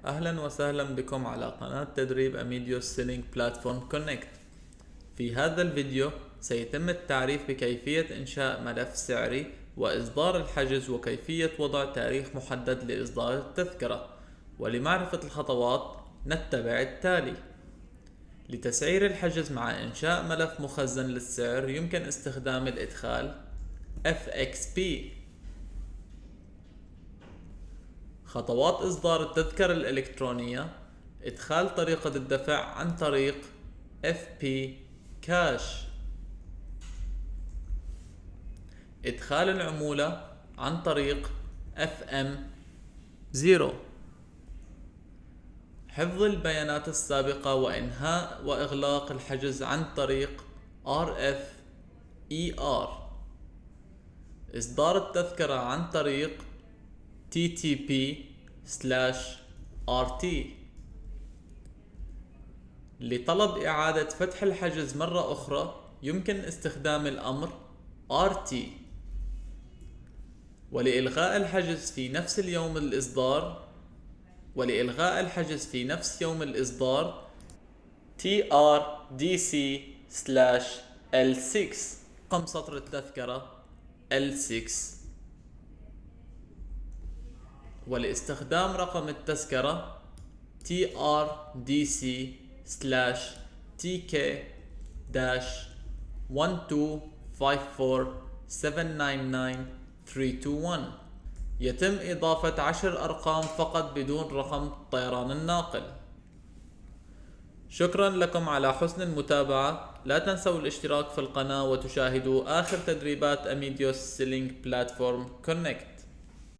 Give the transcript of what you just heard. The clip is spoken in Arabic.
أهلا وسهلا بكم على قناة تدريب أميديوس سيلينج بلاتفورم كونكت. في هذا الفيديو سيتم التعريف بكيفية إنشاء ملف سعري وإصدار الحجز وكيفية وضع تاريخ محدد لإصدار التذكرة. ولمعرفة الخطوات نتبع التالي. لتسعير الحجز مع إنشاء ملف مخزن للسعر يمكن استخدام الإدخال FXP. خطوات إصدار التذكرة الإلكترونية: إدخال طريقة الدفع عن طريق FP كاش، إدخال العمولة عن طريق FM0، حفظ البيانات السابقة وإنهاء وإغلاق الحجز عن طريق RFER، إصدار التذكرة عن طريق TTP/RT. لطلب إعادة فتح الحجز مرة أخرى يمكن استخدام الأمر RT. ولإلغاء الحجز في نفس يوم الإصدار TRDC/L6، رقم سطر التذكرة L6. ولاستخدام رقم التذكرة TRDC/TK-1254799-321 يتم إضافة 10 أرقام فقط بدون رقم الطيران الناقل. شكرا لكم على حسن المتابعة. لا تنسوا الاشتراك في القناة وتشاهدوا آخر تدريبات أميديوس سيلينج بلاتفورم كونكت.